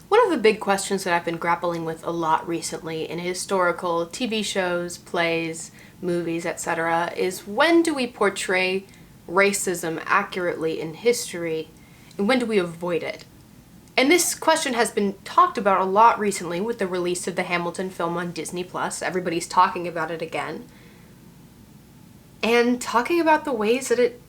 One of the big questions that I've been grappling with a lot recently in historical TV shows, plays, movies, etc. is when do we portray racism accurately in history, and when do we avoid it? And this question has been talked about a lot recently with the release of the Hamilton film on Disney+. Everybody's talking about it again. And talking about the ways that it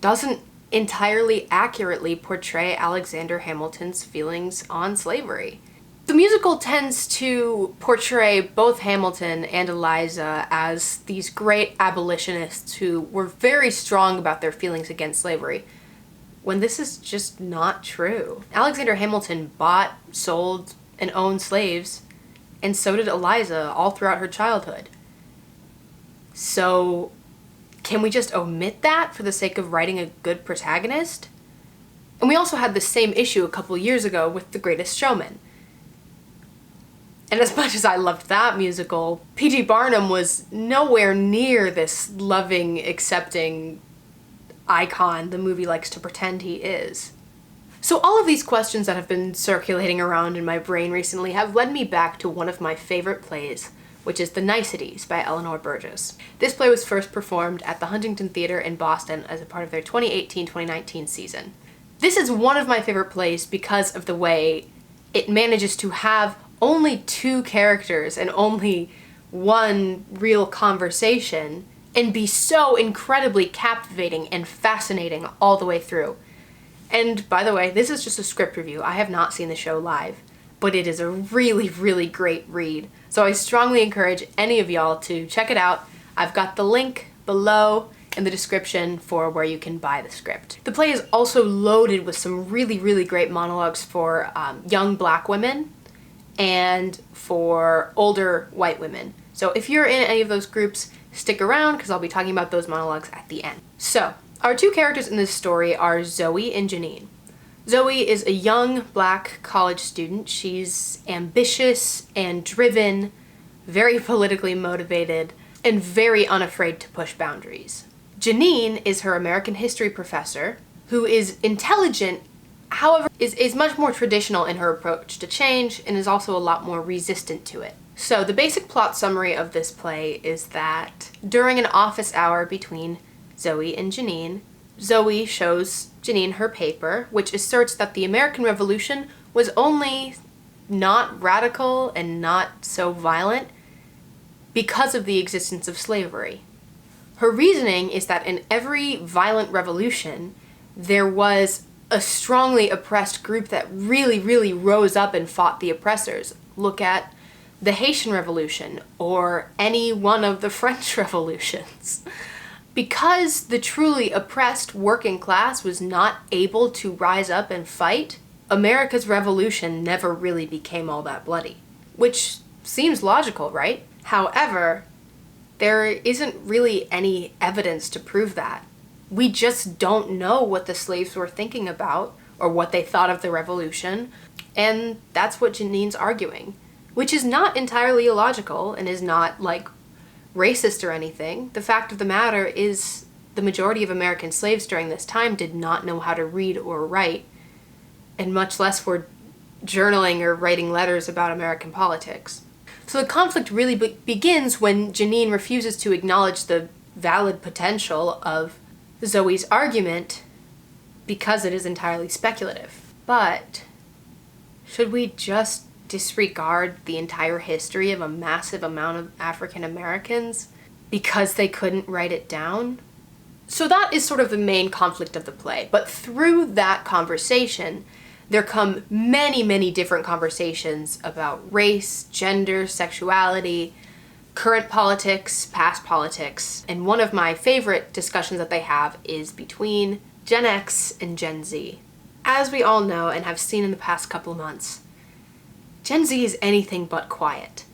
doesn't entirely accurately portray Alexander Hamilton's feelings on slavery. The musical tends to portray both Hamilton and Eliza as these great abolitionists who were very strong about their feelings against slavery, when this is just not true. Alexander Hamilton bought, sold, and owned slaves, and so did Eliza all throughout her childhood. So, can we just omit that for the sake of writing a good protagonist? And we also had the same issue a couple years ago with The Greatest Showman. And as much as I loved that musical, P.T. Barnum was nowhere near this loving, accepting icon the movie likes to pretend he is. So all of these questions that have been circulating around in my brain recently have led me back to one of my favorite plays, which is The Niceties by Eleanor Burgess. This play was first performed at the Huntington Theatre in Boston as a part of their 2018-2019 season. This is one of my favorite plays because of the way it manages to have only two characters and only one real conversation and be so incredibly captivating and fascinating all the way through. And by the way, this is just a script review. I have not seen the show live, but it is a really, really great read. So I strongly encourage any of y'all to check it out. I've got the link below in the description for where you can buy the script. The play is also loaded with some really, really great monologues for young Black women and for older white women. So if you're in any of those groups, stick around because I'll be talking about those monologues at the end. So, our two characters in this story are Zoe and Janine. Zoe is a young Black college student. She's ambitious and driven, very politically motivated, and very unafraid to push boundaries. Janine is her American history professor, who is intelligent, however, is much more traditional in her approach to change and is also a lot more resistant to it. So the basic plot summary of this play is that during an office hour between Zoe and Janine, Zoe shows Janine her paper, which asserts that the American Revolution was only not radical and not so violent because of the existence of slavery. Her reasoning is that in every violent revolution, there was a strongly oppressed group that really, really rose up and fought the oppressors. Look at the Haitian Revolution or any one of the French revolutions. Because the truly oppressed working class was not able to rise up and fight, America's revolution never really became all that bloody. Which seems logical, right? However, there isn't really any evidence to prove that. We just don't know what the slaves were thinking about or what they thought of the revolution, and that's what Janine's arguing. Which is not entirely illogical and is not, like, racist or anything. The fact of the matter is the majority of American slaves during this time did not know how to read or write, and much less were journaling or writing letters about American politics. So the conflict really begins when Janine refuses to acknowledge the valid potential of Zoe's argument because it is entirely speculative. But should we just disregard the entire history of a massive amount of African Americans because they couldn't write it down? So that is sort of the main conflict of the play. But through that conversation, there come many, many different conversations about race, gender, sexuality, current politics, past politics. And one of my favorite discussions that they have is between Gen X and Gen Z. As we all know and have seen in the past couple of months, Gen Z is anything but quiet.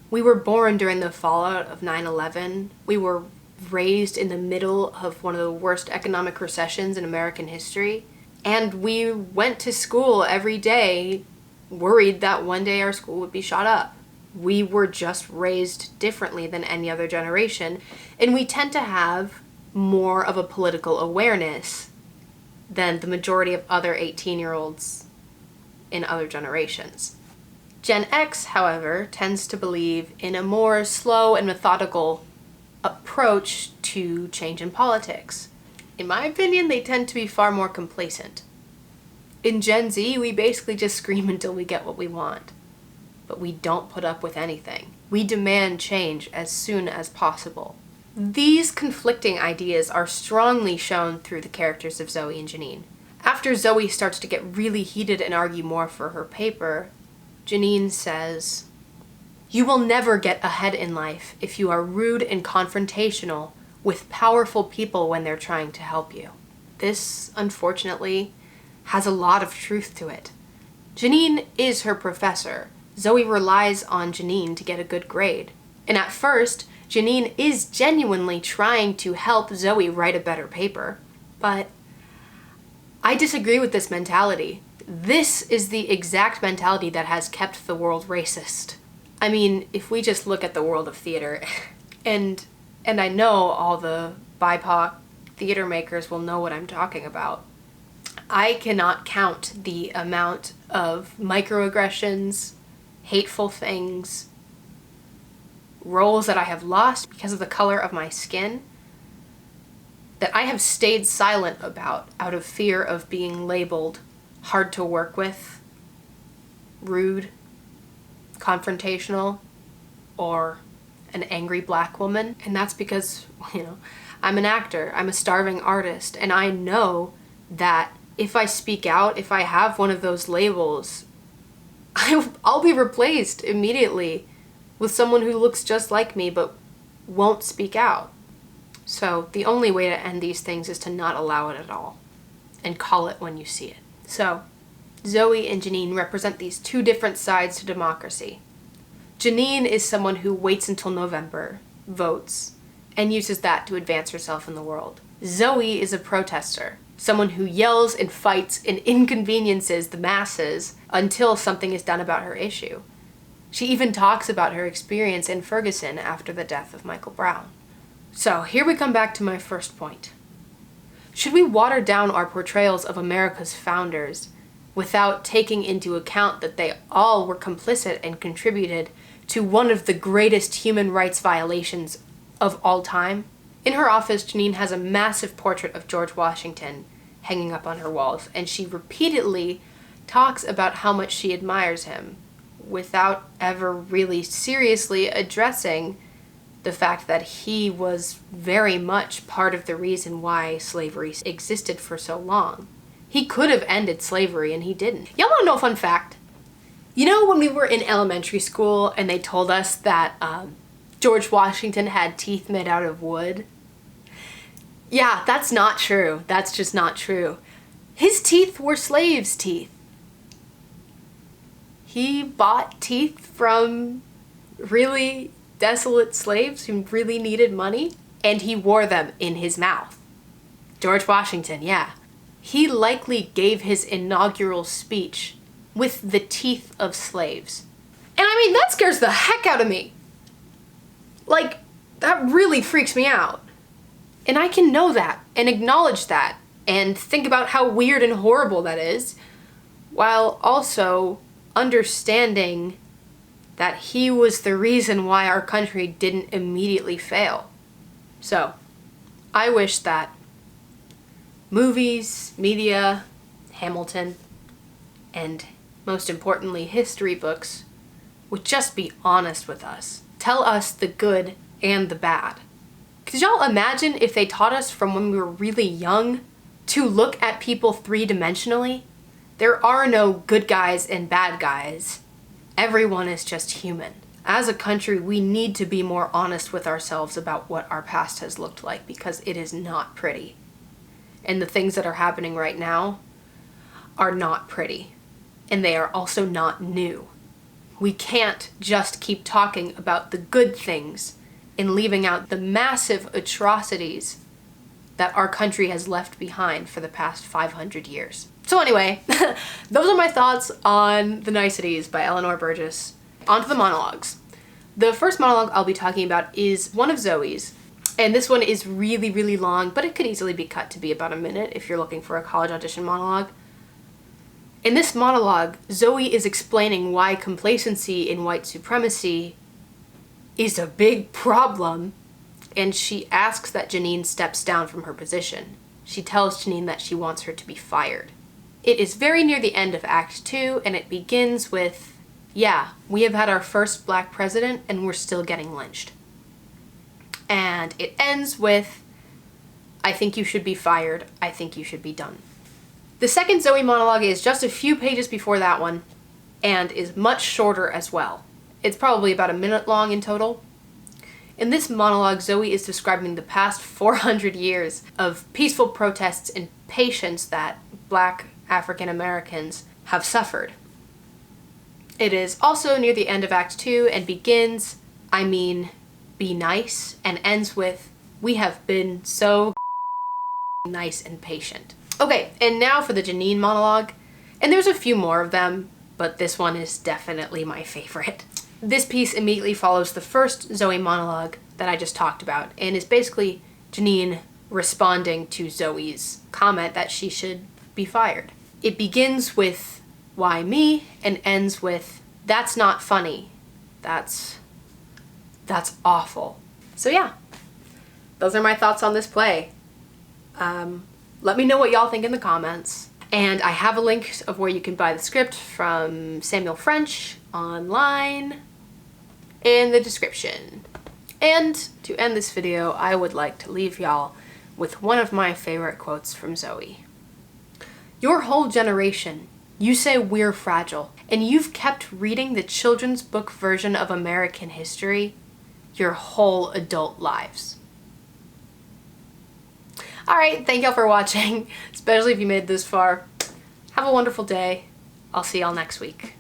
We were born during the fallout of 9/11. We were raised in the middle of one of the worst economic recessions in American history. And we went to school every day worried that one day our school would be shot up. We were just raised differently than any other generation. And we tend to have more of a political awareness than the majority of other 18-year-olds in other generations. Gen X, however, tends to believe in a more slow and methodical approach to change in politics. In my opinion, they tend to be far more complacent. In Gen Z, we basically just scream until we get what we want. But we don't put up with anything. We demand change as soon as possible. These conflicting ideas are strongly shown through the characters of Zoe and Janine. After Zoe starts to get really heated and argue more for her paper, Janine says, "You will never get ahead in life if you are rude and confrontational with powerful people when they're trying to help you." This, unfortunately, has a lot of truth to it. Janine is her professor. Zoe relies on Janine to get a good grade. And at first, Janine is genuinely trying to help Zoe write a better paper. But I disagree with this mentality. This is the exact mentality that has kept the world racist. I mean, if we just look at the world of theater, and I know all the BIPOC theater makers will know what I'm talking about. I cannot count the amount of microaggressions, hateful things, roles that I have lost because of the color of my skin that I have stayed silent about out of fear of being labeled hard to work with, rude, confrontational, or an angry black woman. And that's because, I'm an actor, I'm a starving artist, and I know that if I speak out, if I have one of those labels, I'll be replaced immediately with someone who looks just like me but won't speak out. So the only way to end these things is to not allow it at all and call it when you see it. So Zoe and Janine represent these two different sides to democracy. Janine is someone who waits until November, votes, and uses that to advance herself in the world. Zoe is a protester, someone who yells and fights and inconveniences the masses until something is done about her issue. She even talks about her experience in Ferguson after the death of Michael Brown. So here we come back to my first point. Should we water down our portrayals of America's founders without taking into account that they all were complicit and contributed to one of the greatest human rights violations of all time? In her office, Janine has a massive portrait of George Washington hanging up on her walls, and she repeatedly talks about how much she admires him without ever really seriously addressing the fact that he was very much part of the reason why slavery existed for so long. He could have ended slavery and he didn't. Y'all wanna know a fun fact? You know when we were in elementary school and they told us that George Washington had teeth made out of wood? Yeah, that's not true. That's just not true. His teeth were slaves' teeth. He bought teeth from really desolate slaves who really needed money, and he wore them in his mouth. George Washington, yeah. He likely gave his inaugural speech with the teeth of slaves. And I mean, that scares the heck out of me. Like, that really freaks me out. And I can know that and acknowledge that and think about how weird and horrible that is, while also understanding that he was the reason why our country didn't immediately fail. So, I wish that movies, media, Hamilton, and most importantly, history books would just be honest with us. Tell us the good and the bad. Could y'all imagine if they taught us from when we were really young to look at people three-dimensionally? There are no good guys and bad guys. Everyone is just human. As a country, we need to be more honest with ourselves about what our past has looked like, because it is not pretty. And the things that are happening right now are not pretty. And they are also not new. We can't just keep talking about the good things and leaving out the massive atrocities that our country has left behind for the past 500 years. So anyway, those are my thoughts on The Niceties by Eleanor Burgess. On to the monologues. The first monologue I'll be talking about is one of Zoe's, and this one is really, really long, but it could easily be cut to be about a minute if you're looking for a college audition monologue. In this monologue, Zoe is explaining why complacency in white supremacy is a big problem, and she asks that Janine steps down from her position. She tells Janine that she wants her to be fired. It is very near the end of Act 2, and it begins with, yeah, we have had our first black president and we're still getting lynched. And it ends with, I think you should be fired, I think you should be done. The second Zoe monologue is just a few pages before that one, and is much shorter as well. It's probably about a minute long in total. In this monologue, Zoe is describing the past 400 years of peaceful protests and patience that Black African Americans have suffered. It is also near the end of Act 2 and begins, I mean, be nice, and ends with, we have been so nice and patient. Okay, and now for the Janine monologue, and there's a few more of them, but this one is definitely my favorite. This piece immediately follows the first Zoe monologue that I just talked about, and is basically Janine responding to Zoe's comment that she should be fired. It begins with, why me, and ends with, that's not funny. That's awful. So yeah, those are my thoughts on this play. Let me know what y'all think in the comments. And I have a link of where you can buy the script from Samuel French online in the description. And to end this video, I would like to leave y'all with one of my favorite quotes from Zoe. Your whole generation, you say we're fragile, and you've kept reading the children's book version of American history your whole adult lives. Alright, thank y'all for watching, especially if you made it this far. Have a wonderful day. I'll see y'all next week.